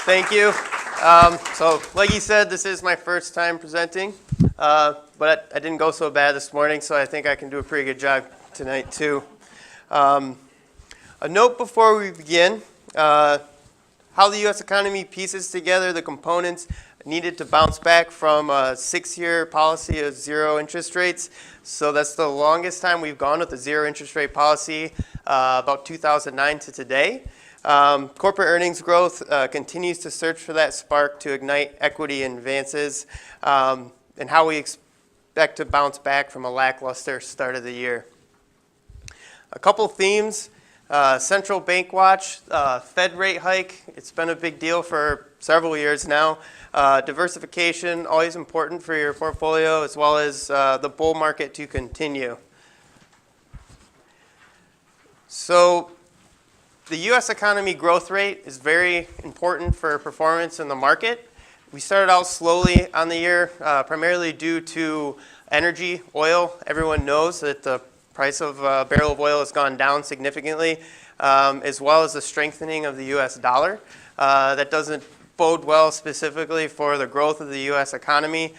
Thank you. So like you said, this is my first time presenting, but I didn't go so bad this morning, so I think I can do a pretty good job tonight too. A note before we begin, how the U.S. economy pieces together the components needed to bounce back from a 6-year policy of zero interest rates. So that's the longest time we've gone with a zero interest rate policy, about 2009 to today. Corporate earnings growth continues to search for that spark to ignite equity advances, and how we expect to bounce back from a lackluster start of the year. A couple themes. Central bank watch, Fed rate hike. It's been a big deal for several years now. Diversification, always important for your portfolio, as well as the bull market to continue. So the U.S. economy growth rate is very important for performance in the market. We started out slowly on the year, primarily due to energy, oil. Everyone knows that the price of a barrel of oil has gone down significantly, as well as the strengthening of the U.S. dollar. That doesn't bode well specifically for the growth of the U.S. economy.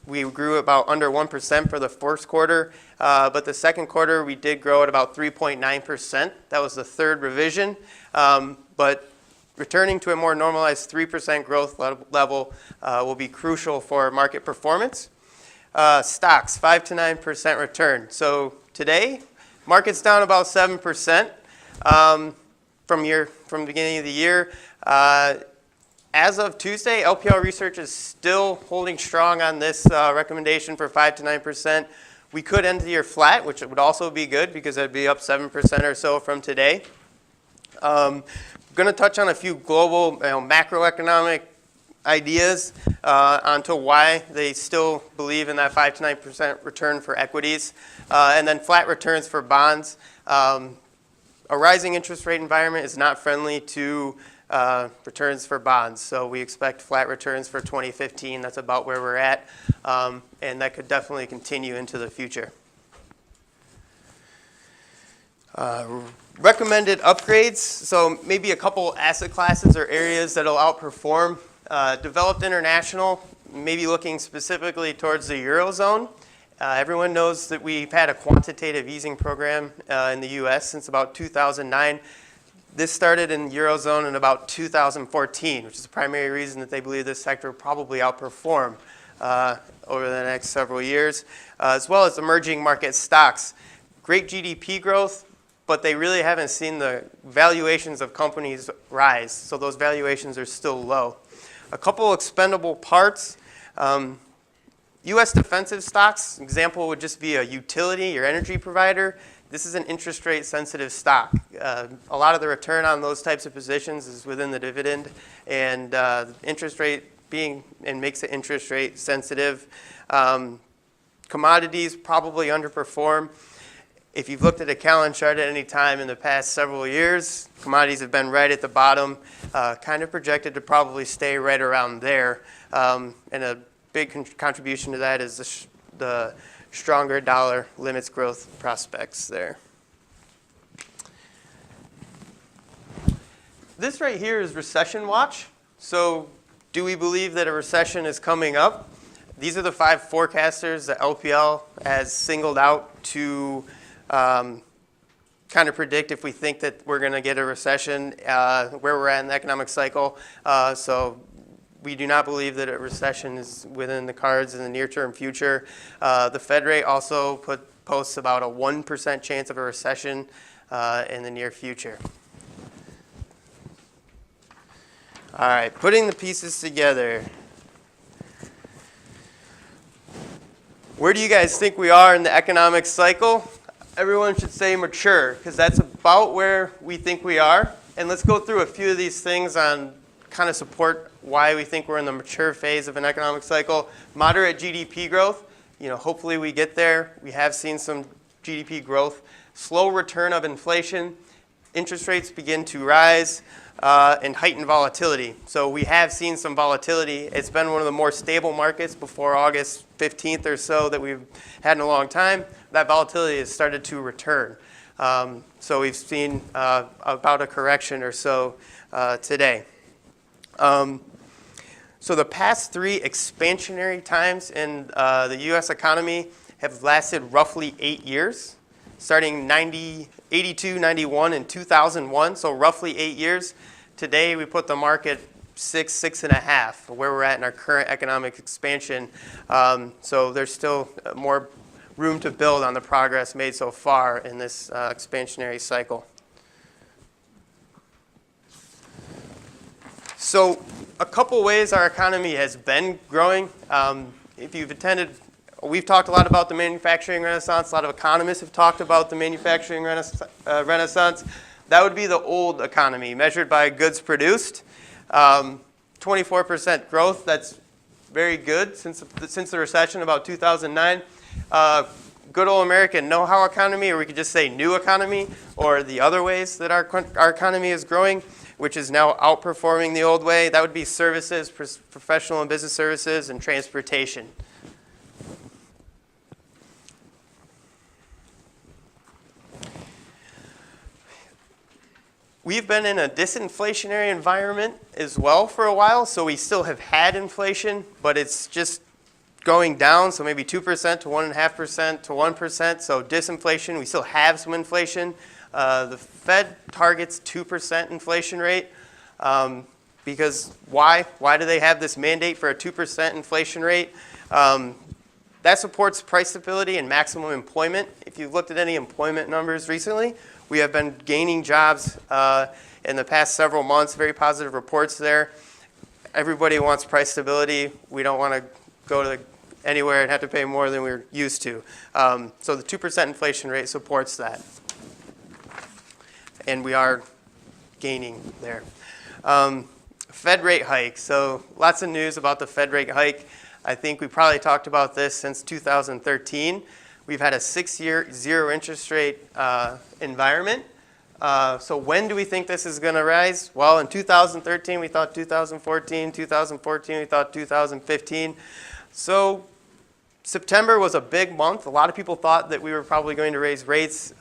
We grew about under 1% for the first quarter, but the second quarter we did grow at about 3.9%. That was the third revision, but returning to a more normalized 3% growth level will be crucial for market performance. Stocks, 5 to 9% return. So today, market's down about 7% from the beginning of the year. As of Tuesday, LPL Research is still holding strong on this recommendation for 5 to 9%. We could end the year flat, which would also be good because it'd be up 7% or so from today. I'm going to touch on a few global macroeconomic ideas onto why they still believe in that 5 to 9% return for equities, and then flat returns for bonds. A rising interest rate environment is not friendly to returns for bonds, so we expect flat returns for 2015. That's about where we're at, and that could definitely continue into the future. Recommended upgrades, so maybe a couple asset classes or areas that'll outperform. Developed international, maybe looking specifically towards the Eurozone. Everyone knows that we've had a quantitative easing program in the U.S. since about 2009. This started in the Eurozone in about 2014, which is the primary reason that they believe this sector will probably outperform over the next several years, as well as emerging market stocks. Great GDP growth, but they really haven't seen the valuations of companies rise, so those valuations are still low. A couple expendable parts. U.S. defensive stocks, example would just be a utility, your energy provider. This is an interest rate sensitive stock. A lot of the return on those types of positions is within the dividend, and interest rate makes it interest rate sensitive. Commodities probably underperform. If you've looked at a Callan chart at any time in the past several years, commodities have been right at the bottom, kind of projected to probably stay right around there. And a big contribution to that is the stronger dollar limits growth prospects there. This right here is recession watch. So do we believe that a recession is coming up? These are the 5 forecasters that LPL has singled out to kind of predict if we think that we're going to get a recession, where we're at in the economic cycle. So we do not believe that a recession is within the cards in the near-term future. The Fed rate also posts about a 1% chance of a recession in the near future. All right, putting the pieces together. Where do you guys think we are in the economic cycle? Everyone should say mature, because that's about where we think we are. And let's go through a few of these things on kind of support why we think we're in the mature phase of an economic cycle. Moderate GDP growth, hopefully we get there. We have seen some GDP growth. Slow return of inflation. Interest rates begin to rise, and heightened volatility. So we have seen some volatility. It's been one of the more stable markets before August 15th or so that we've had in a long time. That volatility has started to return. So we've seen about a correction or so today. So the past 3 expansionary times in the U.S. economy have lasted roughly 8 years, starting 82, 91, and 2001, so roughly 8 years. Today we put the market 6.5, where we're at in our current economic expansion. So there's still more room to build on the progress made so far in this expansionary cycle. So a couple ways our economy has been growing. If you've attended, we've talked a lot about the manufacturing renaissance. A lot of economists have talked about the manufacturing renaissance. That would be the old economy, measured by goods produced. 24% growth, that's very good since the recession about 2009. Good old American know-how economy, or we could just say new economy, or the other ways that our economy is growing, which is now outperforming the old way. That would be services, professional and business services, and transportation. We've been in a disinflationary environment as well for a while, so we still have had inflation, but it's just going down, so maybe 2% to 1.5% to 1%, so disinflation. We still have some inflation. The Fed targets 2% inflation rate because why? Why do they have this mandate for a 2% inflation rate? That supports price stability and maximum employment. If you've looked at any employment numbers recently, we have been gaining jobs in the past several months, very positive reports there. Everybody wants price stability. We don't want to go to anywhere and have to pay more than we're used to. So the 2% inflation rate supports that. And we are gaining there. Fed rate hike. So lots of news about the Fed rate hike. I think we probably talked about this since 2013. We've had a 6-year zero interest rate environment. So when do we think this is going to rise? Well, in 2013, we thought 2014. 2014, we thought 2015. So September was a big month. A lot of people thought that we were probably going to raise rates.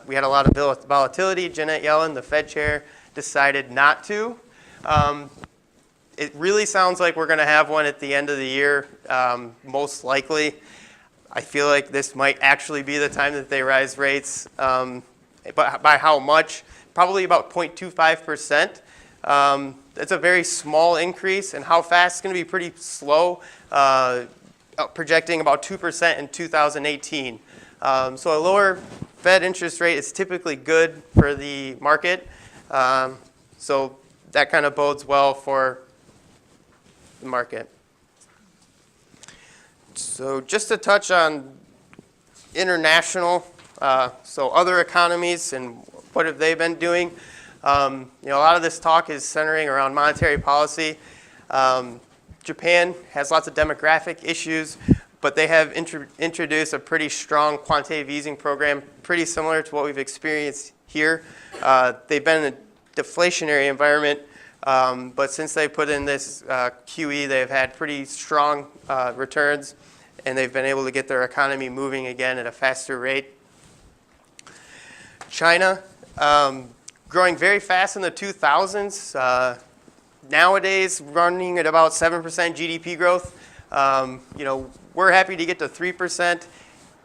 We had a lot of volatility. Janet Yellen, the Fed chair, decided not to. It really sounds like we're going to have one at the end of the year, most likely. I feel like this might actually be the time that they rise rates. But by how much? Probably about 0.25%. It's a very small increase, and how fast? It's going to be pretty slow, projecting about 2% in 2018. So a lower Fed interest rate is typically good for the market. So that kind of bodes well for the market. So just to touch on international, so other economies and what have they been doing. A lot of this talk is centering around monetary policy. Japan has lots of demographic issues, but they have introduced a pretty strong quantitative easing program, pretty similar to what we've experienced here. They've been in a deflationary environment, but since they put in this QE, they've had pretty strong returns, and they've been able to get their economy moving again at a faster rate. China, growing very fast in the 2000s. Nowadays, running at about 7% GDP growth. We're happy to get to 3%.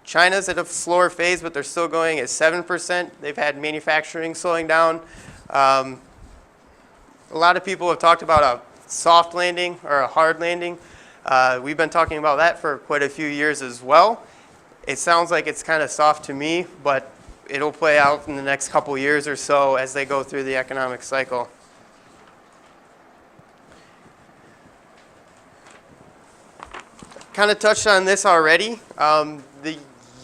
China's at a slower phase, but they're still going at 7%. They've had manufacturing slowing down. A lot of people have talked about a soft landing or a hard landing. We've been talking about that for quite a few years as well. It sounds like it's kind of soft to me, but it'll play out in the next couple years or so as they go through the economic cycle. Kind of touched on this already. The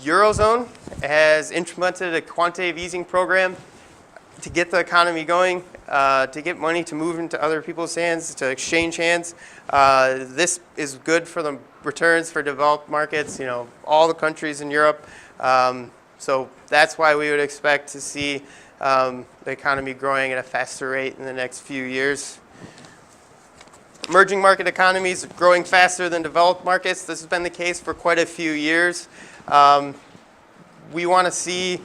Eurozone has implemented a quantitative easing program to get the economy going, to get money to move into other people's hands, to exchange hands. This is good for the returns for developed markets, all the countries in Europe. So that's why we would expect to see the economy growing at a faster rate in the next few years. Emerging market economies growing faster than developed markets. This has been the case for quite a few years. We want to see,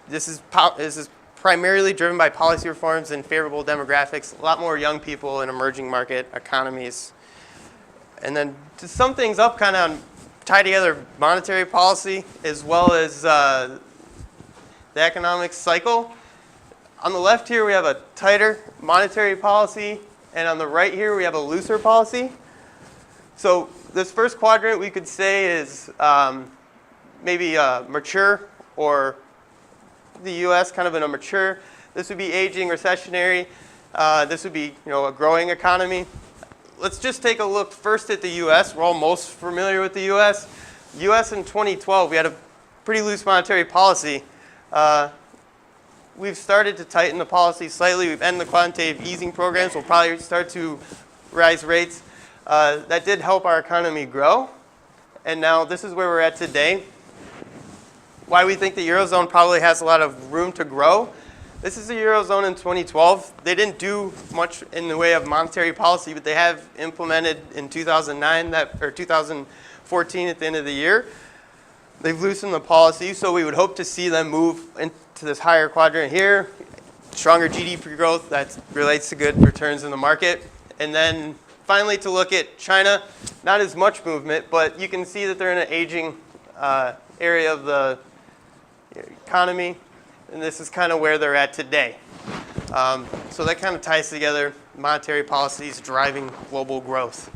this is primarily driven by policy reforms and favorable demographics, a lot more young people in emerging market economies. And then to sum things up, kind of tie together monetary policy as well as the economic cycle. On the left here, we have a tighter monetary policy, and on the right here, we have a looser policy. So this first quadrant we could say is maybe mature, or the U.S. kind of in a mature. This would be aging, recessionary. This would be a growing economy. Let's just take a look first at the U.S. We're all most familiar with the U.S. U.S. in 2012, we had a pretty loose monetary policy. We've started to tighten the policy slightly. We've ended the quantitative easing programs. We'll probably start to rise rates. That did help our economy grow. And now this is where we're at today. Why we think the Eurozone probably has a lot of room to grow. This is the Eurozone in 2012. They didn't do much in the way of monetary policy, but they have implemented in 2009 or 2014 at the end of the year. They've loosened the policy, so we would hope to see them move into this higher quadrant here. Stronger GDP growth, that relates to good returns in the market. And then finally to look at China, not as much movement, but you can see that they're in an aging area of the economy, and this is kind of where they're at today. So that kind of ties together monetary policies driving global growth.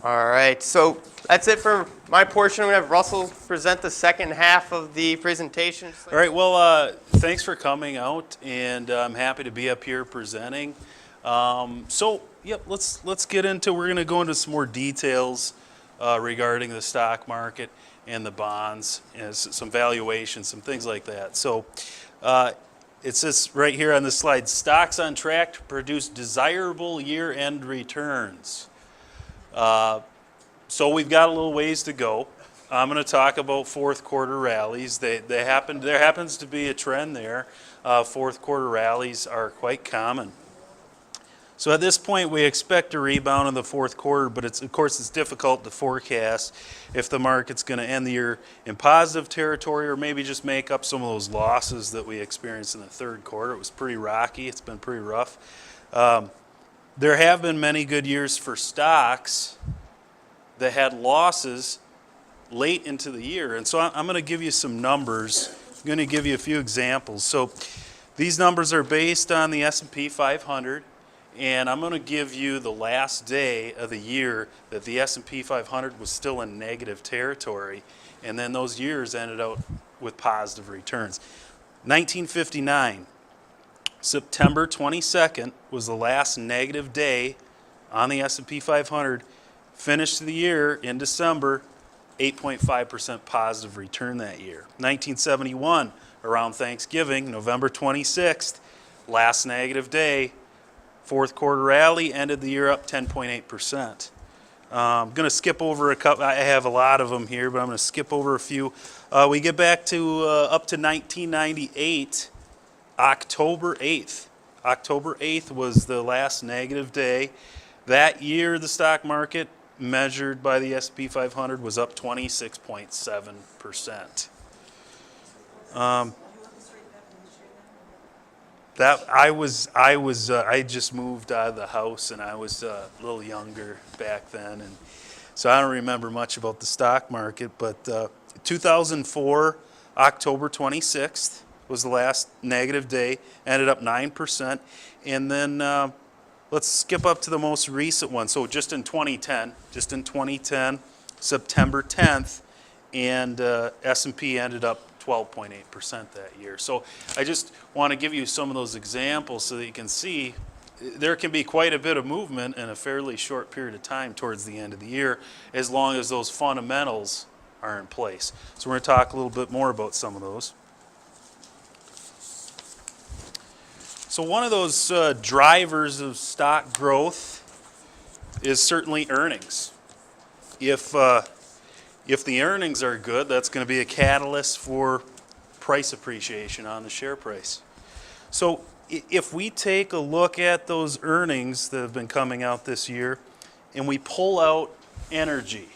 All right, so that's it for my portion. I'm going to have Russell present the second half of the presentation. All right, well, thanks for coming out, and I'm happy to be up here presenting. Let's get into, we're going to go into some more details regarding the stock market and the bonds, and some valuations, some things like that. So it says right here on this slide, stocks on track to produce desirable year-end returns. So we've got a little ways to go. I'm going to talk about fourth quarter rallies. There happens to be a trend there. Fourth quarter rallies are quite common. So at this point, we expect a rebound in the fourth quarter, but of course it's difficult to forecast if the market's going to end the year in positive territory or maybe just make up some of those losses that we experienced in the third quarter. It was pretty rocky. It's been pretty rough. There have been many good years for stocks that had losses late into the year. And so I'm going to give you some numbers. I'm going to give you a few examples. So these numbers are based on the S&P 500. And I'm going to give you the last day of the year that the S&P 500 was still in negative territory, and then those years ended up with positive returns. 1959, September 22nd was the last negative day on the S&P 500. Finished the year in December, 8.5% positive return that year. 1971, around Thanksgiving, November 26th, last negative day. Fourth quarter rally ended the year up 10.8%. I'm going to skip over a couple. I have a lot of them here, but I'm going to skip over a few. We get back to up to 1998, October 8th. October 8th was the last negative day. That year, the stock market, measured by the S&P 500, was up 26.7%. I just moved out of the house, and I was a little younger back then, and so I don't remember much about the stock market. But 2004, October 26th was the last negative day, ended up 9%, and then let's skip up to the most recent one. So just in 2010, September 10th, and S&P ended up 12.8% that year. So I just want to give you some of those examples so that you can see there can be quite a bit of movement in a fairly short period of time towards the end of the year, as long as those fundamentals are in place. So we're going to talk a little bit more about some of those. So one of those drivers of stock growth is certainly earnings. If the earnings are good, that's going to be a catalyst for price appreciation on the share price. So if we take a look at those earnings that have been coming out this year and we pull out energy,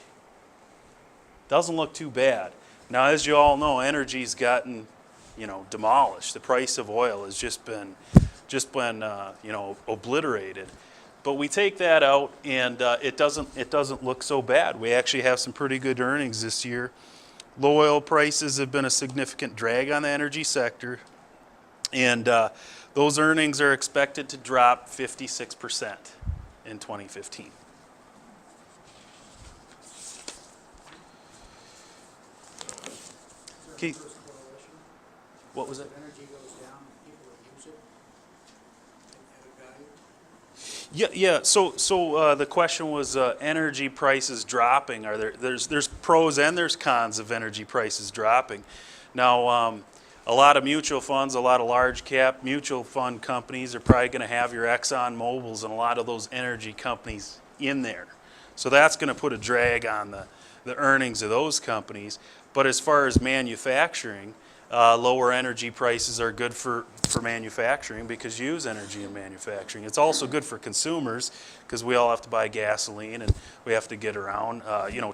doesn't look too bad. Now, as you all know, energy's gotten demolished. The price of oil has just been obliterated. But we take that out, and it doesn't look so bad. We actually have some pretty good earnings this year. Low oil prices have been a significant drag on the energy sector, and those earnings are expected to drop 56% in 2015. Keith, what was it? Energy goes down, people that use it, added value. Yeah. So the question was energy prices dropping. There's pros and there's cons of energy prices dropping. Now, a lot of mutual funds, a lot of large cap mutual fund companies are probably going to have your Exxon Mobils and a lot of those energy companies in there. So that's going to put a drag on the earnings of those companies. But as far as manufacturing, lower energy prices are good for manufacturing because you use energy in manufacturing. It's also good for consumers because we all have to buy gasoline and we have to get around,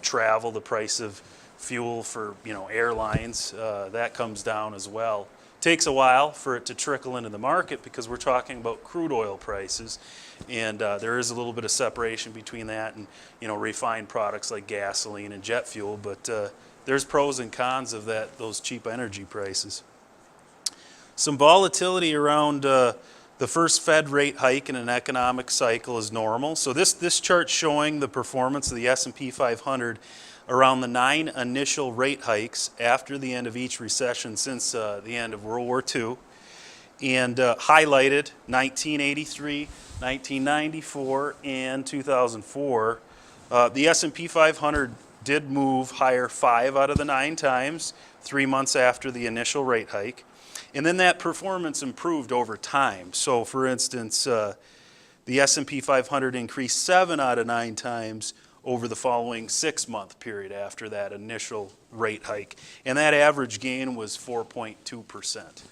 travel, the price of fuel for, airlines, that comes down as well. Takes a while for it to trickle into the market because we're talking about crude oil prices, and there is a little bit of separation between that and, refined products like gasoline and jet fuel, but there's pros and cons of those cheap energy prices. Some volatility around the first Fed rate hike in an economic cycle is normal. So this chart's showing the performance of the S&P 500 around the 9 initial rate hikes after the end of each recession since the end of World War II, and highlighted 1983, 1994, and 2004. The S&P 500 did move higher 5 out of the 9 times, 3 months after the initial rate hike. And then that performance improved over time. So for instance, the S&P 500 increased 7 out of 9 times over the following 6-month period after that initial rate hike. And that average gain was 4.2%.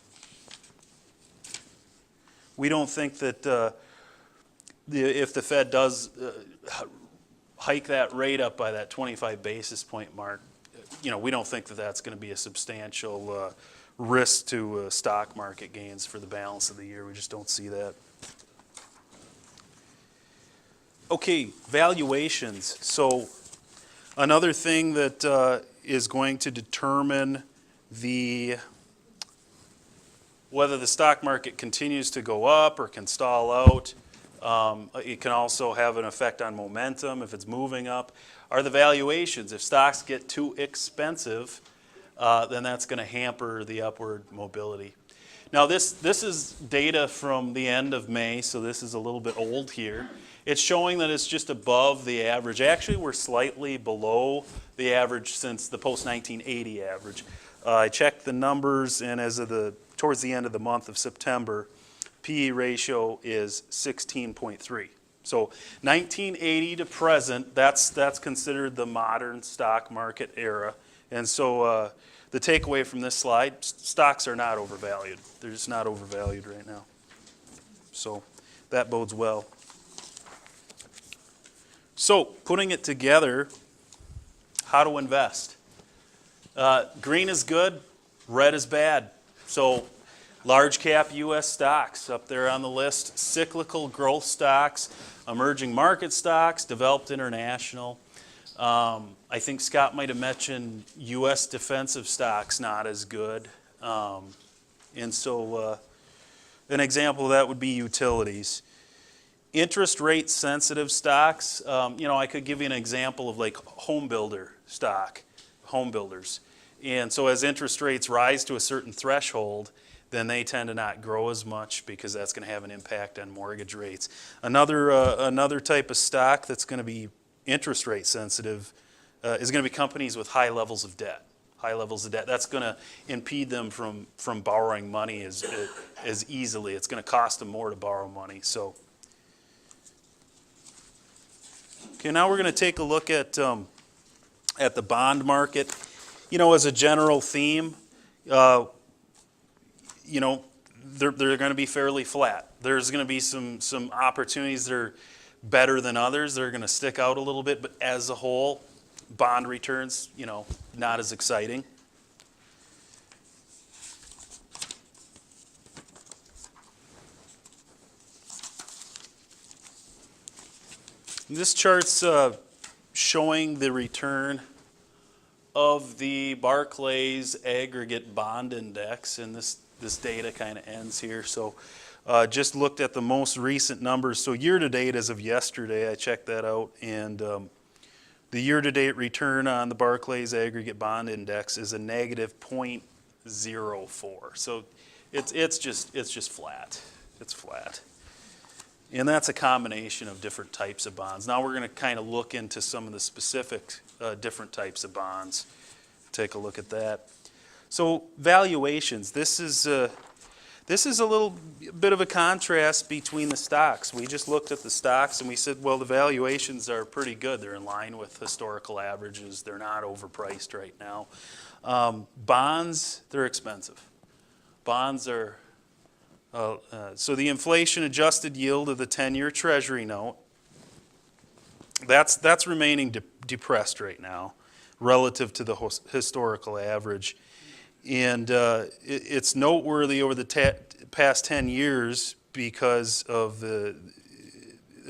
We don't think that if the Fed does hike that rate up by that 25 basis point mark, we don't think that that's going to be a substantial risk to stock market gains for the balance of the year. We just don't see that. Okay, valuations. So another thing that is going to determine whether the stock market continues to go up or can stall out. It can also have an effect on momentum if it's moving up, are the valuations. If stocks get too expensive, then that's going to hamper the upward mobility. Now this is data from the end of May, so this is a little bit old here. It's showing that it's just above the average. Actually, we're slightly below the average since the post-1980 average. I checked the numbers, and as of towards the end of the month of September, PE ratio is 16.3. So 1980 to present, that's considered the modern stock market era. And so the takeaway from this slide, stocks are not overvalued. They're just not overvalued right now. So that bodes well. So putting it together, how to invest. Green is good, red is bad. So large cap U.S. stocks up there on the list, cyclical growth stocks, emerging market stocks, developed international. I think Scott might have mentioned U.S. defensive stocks not as good. And so an example of that would be utilities. Interest rate sensitive stocks, I could give you an example of like home builder stock, home builders. And so as interest rates rise to a certain threshold, then they tend to not grow as much because that's going to have an impact on mortgage rates. Another type of stock that's going to be interest rate sensitive is going to be companies with high levels of debt. High levels of debt. That's going to impede them from borrowing money as easily. It's going to cost them more to borrow money. So, okay, now we're going to take a look at the bond market. As a general theme, they're going to be fairly flat. There's going to be some opportunities that are better than others. They're going to stick out a little bit, but as a whole, bond returns, not as exciting. This chart's showing the return of the Barclays Aggregate Bond Index, and this data kind of ends here. So just looked at the most recent numbers. So year-to-date as of yesterday, I checked that out, and the year-to-date return on the Barclays Aggregate Bond Index is a negative 0.04. So it's just flat. It's flat. And that's a combination of different types of bonds. Now we're going to kind of look into some of the specific different types of bonds. Take a look at that. So valuations. This is a little bit of a contrast between the stocks. We just looked at the stocks and we said, well, the valuations are pretty good. They're in line with historical averages. They're not overpriced right now. Bonds, they're expensive. Bonds are so the inflation-adjusted yield of the 10-year Treasury note, that's remaining depressed right now relative to the historical average. And it's noteworthy over the past 10 years because of the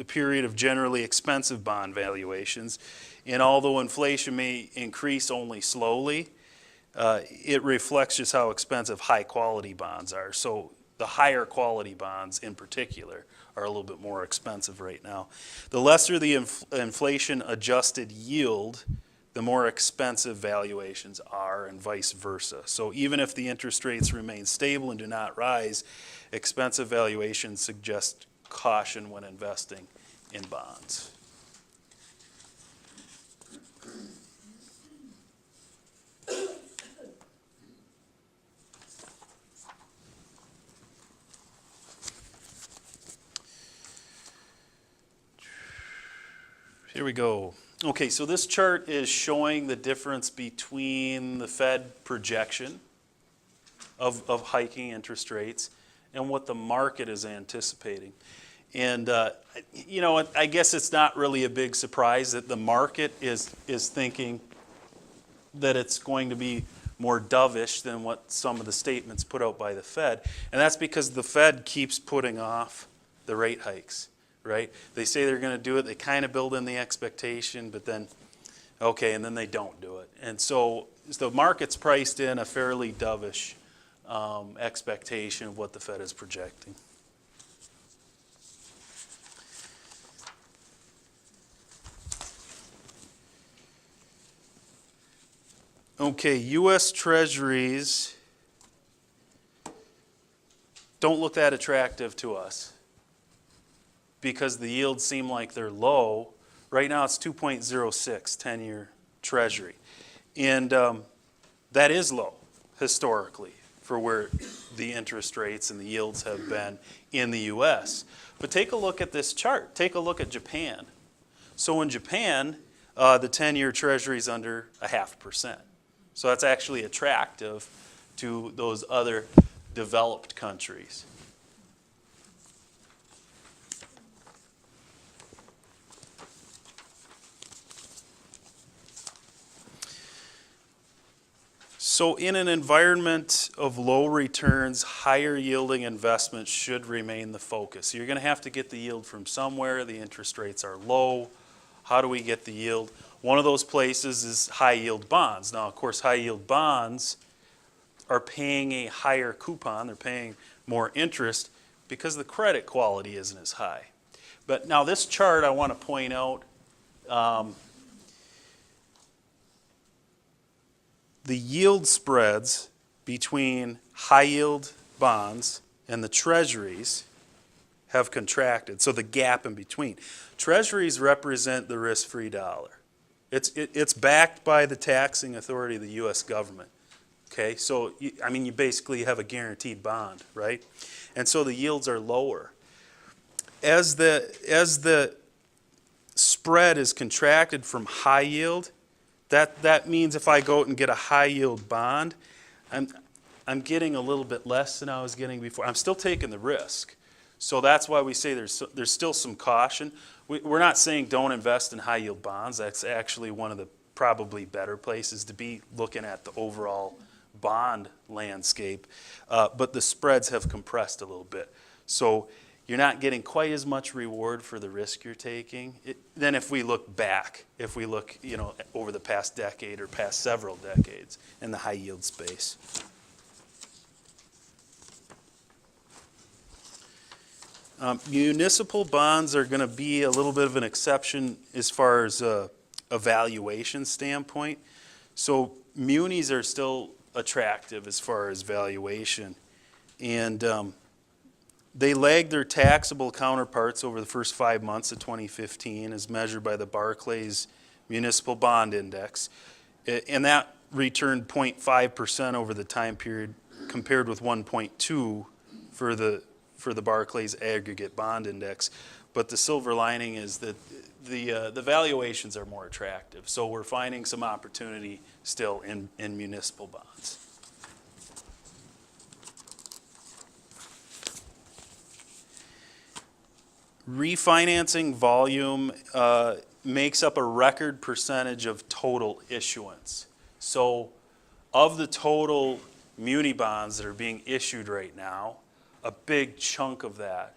period of generally expensive bond valuations. And although inflation may increase only slowly, it reflects just how expensive high-quality bonds are. So the higher quality bonds in particular are a little bit more expensive right now. The lesser the inflation-adjusted yield, the more expensive valuations are, and vice versa. So even if the interest rates remain stable and do not rise, expensive valuations suggest caution when investing in bonds. Here we go. Okay, so this chart is showing the difference between the Fed projection of hiking interest rates and what the market is anticipating. And, you know, I guess it's not really a big surprise that the market is thinking that it's going to be more dovish than what some of the statements put out by the Fed. And that's because the Fed keeps putting off the rate hikes. Right? They say they're going to do it. They kind of build in the expectation, but then, okay, and then they don't do it. And so the market's priced in a fairly dovish expectation of what the Fed is projecting. Okay, U.S. Treasuries don't look that attractive to us, because the yields seem like they're low. Right now it's 2.06 10-year Treasury. And that is low historically for where the interest rates and the yields have been in the U.S. But take a look at this chart. Take a look at Japan. So in Japan, the 10-year Treasury is under 0.5%. So that's actually attractive to those other developed countries. So in an environment of low returns, higher yielding investments should remain the focus. You're going to have to get the yield from somewhere. The interest rates are low. How do we get the yield? One of those places is high yield bonds. Now, of course, high yield bonds are paying a higher coupon. They're paying more interest because the credit quality isn't as high. But now this chart I want to point out, the yield spreads between high yield bonds and the treasuries have contracted. So the gap in between. Treasuries represent the risk-free dollar. It's backed by the taxing authority of the U.S. government. Okay, so I mean you basically have a guaranteed bond, right? And so the yields are lower. As the spread is contracted from high yield, that means if I go out and get a high yield bond, I'm getting a little bit less than I was getting before. I'm still taking the risk. So that's why we say there's still some caution. We're not saying don't invest in high yield bonds. That's actually one of the probably better places to be, looking at the overall bond landscape. But the spreads have compressed a little bit. So you're not getting quite as much reward for the risk you're taking than if we look back, if we look, over the past decade or past several decades in the high yield space. Municipal bonds are going to be a little bit of an exception as far as a valuation standpoint. So munis are still attractive as far as valuation. And they lagged their taxable counterparts over the first 5 months of 2015 as measured by the Barclays Municipal Bond Index. And that returned 0.5% over the time period compared with 1.2 for the Barclays Aggregate Bond Index. But the silver lining is that the valuations are more attractive. So we're finding some opportunity still in municipal bonds. Refinancing volume makes up a record percentage of total issuance. So of the total muni bonds that are being issued right now, a big chunk of that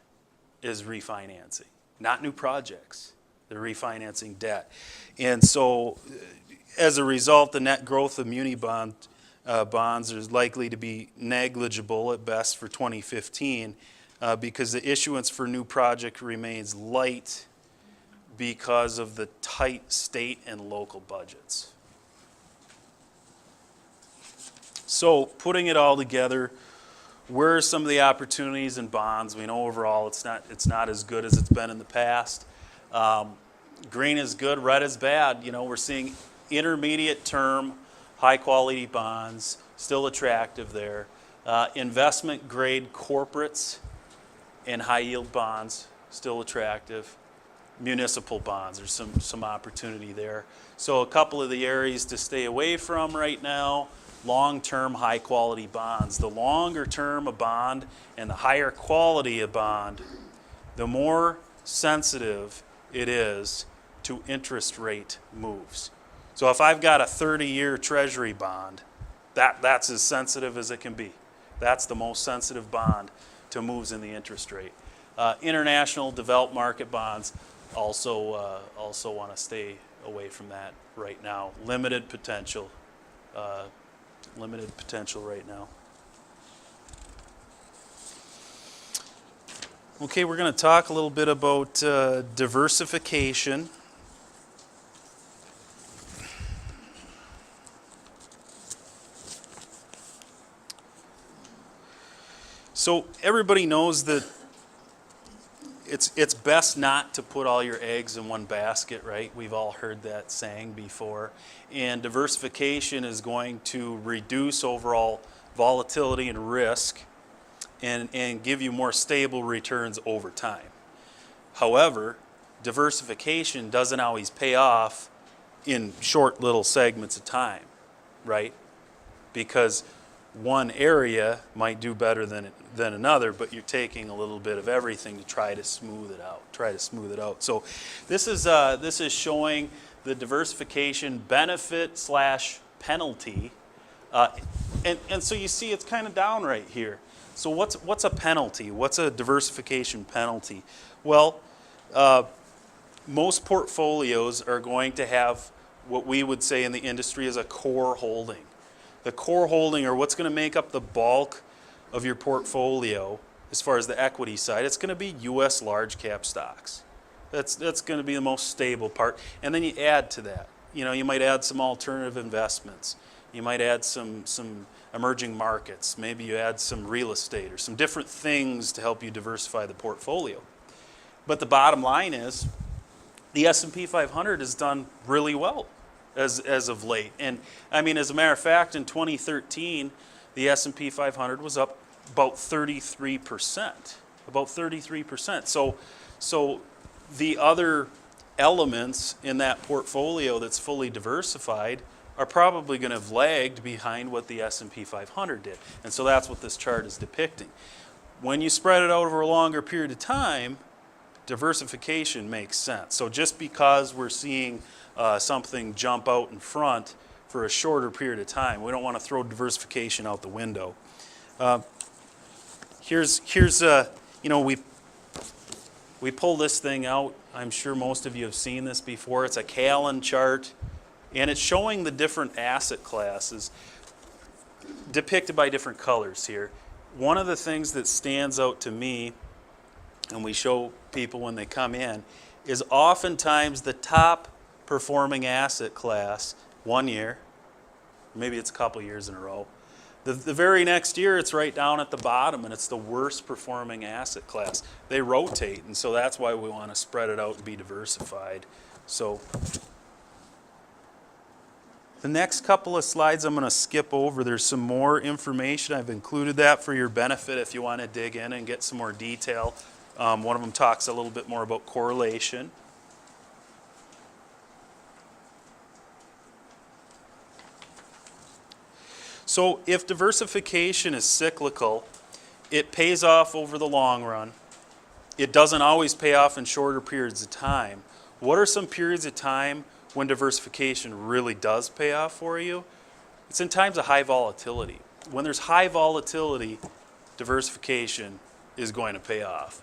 is refinancing, not new projects. They're refinancing debt. And so as a result, the net growth of muni bonds is likely to be negligible at best for 2015 because the issuance for new project remains light because of the tight state and local budgets. So putting it all together, where are some of the opportunities in bonds? We know overall it's not as good as it's been in the past. Green is good, red is bad. We're seeing intermediate term, high quality bonds, still attractive there. Investment grade corporates and high yield bonds, still attractive. Municipal bonds, there's some opportunity there. So a couple of the areas to stay away from right now: long-term, high-quality bonds. The longer term a bond and the higher quality a bond, the more sensitive it is to interest rate moves. So if I've got a 30-year Treasury bond, that's as sensitive as it can be. That's the most sensitive bond to moves in the interest rate. International developed market bonds also want to stay away from that right now. Limited potential right now. Okay, we're going to talk a little bit about diversification. So everybody knows that it's best not to put all your eggs in one basket, right? We've all heard that saying before. And diversification is going to reduce overall volatility and risk and give you more stable returns over time. However, diversification doesn't always pay off in short little segments of time, right? Because one area might do better than another, but you're taking a little bit of everything to try to smooth it out. So this is showing the diversification benefit / penalty, and so you see it's kind of down right here. So what's a penalty? What's a diversification penalty? Well, most portfolios are going to have what we would say in the industry is a core holding. The core holding, or what's going to make up the bulk of your portfolio as far as the equity side, it's going to be U.S. large cap stocks. That's going to be the most stable part. And then you add to that. You might add some alternative investments. You might add some emerging markets. Maybe you add some real estate or some different things to help you diversify the portfolio. But the bottom line is the S&P 500 has done really well as of late. And I mean, as a matter of fact, in 2013, the S&P 500 was up about 33%. About 33%. So the other elements in that portfolio that's fully diversified are probably going to have lagged behind what the S&P 500 did. And so that's what this chart is depicting. When you spread it out over a longer period of time, diversification makes sense. So just because we're seeing something jump out in front for a shorter period of time, we don't want to throw diversification out the window. We pull this thing out. I'm sure most of you have seen this before. It's a Callan chart, and it's showing the different asset classes depicted by different colors here. One of the things that stands out to me, and we show people when they come in, is oftentimes the top performing asset class one year, maybe it's a couple years in a row. The very next year, it's right down at the bottom, and it's the worst performing asset class. They rotate, and so that's why we want to spread it out and be diversified. So the next couple of slides I'm going to skip over. There's some more information. I've included that for your benefit if you want to dig in and get some more detail. One of them talks a little bit more about correlation. So if diversification is cyclical, it pays off over the long run. It doesn't always pay off in shorter periods of time. What are some periods of time when diversification really does pay off for you? It's in times of high volatility. When there's high volatility, diversification is going to pay off.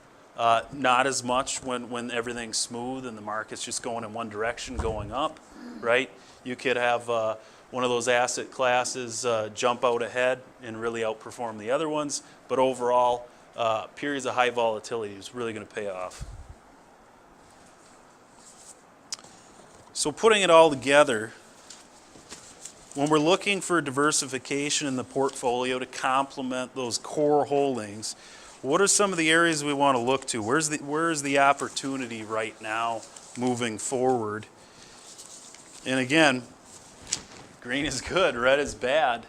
Not as much when everything's smooth and the market's just going in one direction, going up, right? You could have one of those asset classes jump out ahead and really outperform the other ones, but overall, periods of high volatility is really going to pay off. So putting it all together, when we're looking for diversification in the portfolio to complement those core holdings, what are some of the areas we want to look to? Where's the opportunity right now moving forward? And again, green is good, red is bad.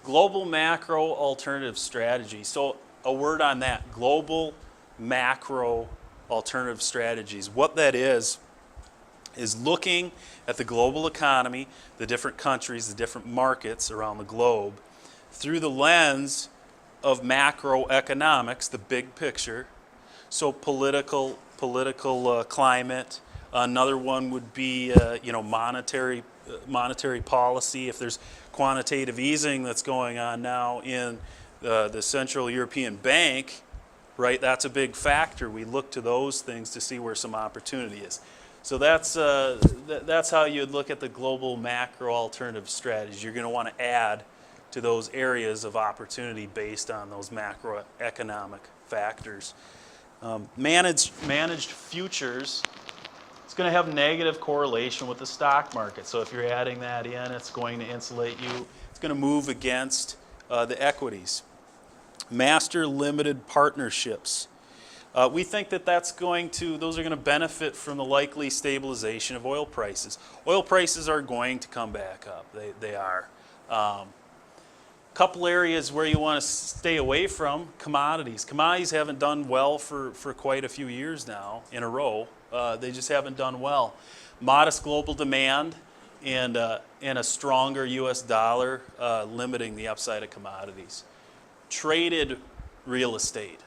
Global macro alternative strategy. So a word on that, global macro alternative strategies. What that is looking at the global economy, the different countries, the different markets around the globe, through the lens of macroeconomics, the big picture. So political climate. Another one would be monetary policy. If there's quantitative easing that's going on now in the Central European Bank, right? That's a big factor. We look to those things to see where some opportunity is. So that's how you'd look at the global macro alternative strategies. You're going to want to add to those areas of opportunity based on those macroeconomic factors. Managed futures, it's going to have negative correlation with the stock market. So if you're adding that in, it's going to insulate you. It's going to move against the equities. Master limited partnerships. We think that those are going to benefit from the likely stabilization of oil prices. Oil prices are going to come back up. They are. Couple areas where you want to stay away from, commodities. Commodities haven't done well for quite a few years now in a row. They just haven't done well. Modest global demand and a stronger U.S. dollar limiting the upside of commodities. Traded real estate.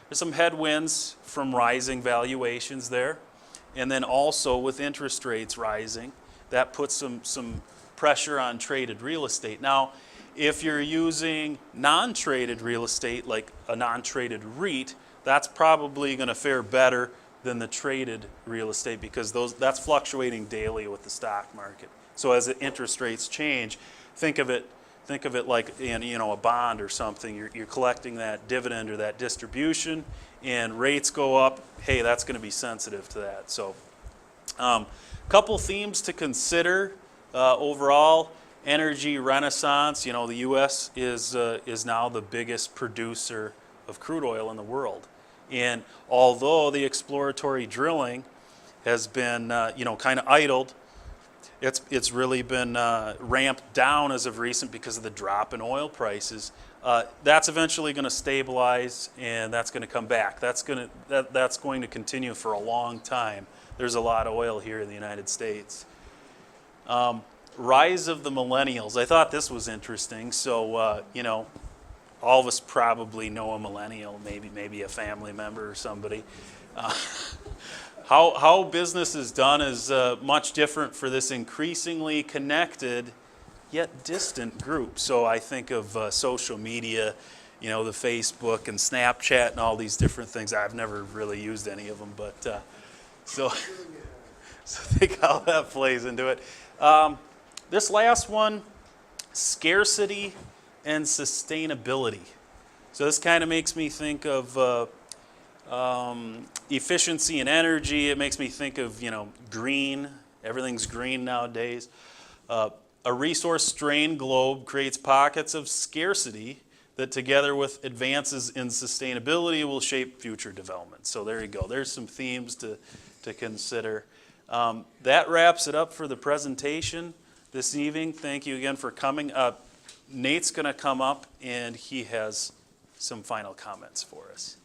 There's some headwinds from rising valuations there. And then also with interest rates rising, that puts some pressure on traded real estate. Now, if you're using non-traded real estate, like a non-traded REIT, that's probably going to fare better than the traded real estate because that's fluctuating daily with the stock market. So as the interest rates change, think of it like a bond or something. You're collecting that dividend or that distribution, and rates go up. Hey, that's going to be sensitive to that. So, couple themes to consider overall. Energy renaissance. The U.S. is now the biggest producer of crude oil in the world, and although the exploratory drilling has been kind of idled, it's really been ramped down as of recent because of the drop in oil prices. That's eventually going to stabilize, and that's going to come back. That's going to continue for a long time. There's a lot of oil here in the United States. Rise of the millennials. I thought this was interesting. So all of us probably know a millennial, maybe a family member or somebody. How business is done is much different for this increasingly connected yet distant group. So I think of social media you know, the Facebook and Snapchat and all these different things. I've never really used any of them, but so I think how that plays into it. This last one, scarcity and sustainability. So this kind of makes me think of efficiency and energy. It makes me think of, you know, green. Everything's green nowadays. A resource-strained globe creates pockets of scarcity that, together with advances in sustainability, will shape future development. So there you go. There's some themes to consider. That wraps it up for the presentation this evening. Thank you again for coming. Nate's going to come up, and he has some final comments for us.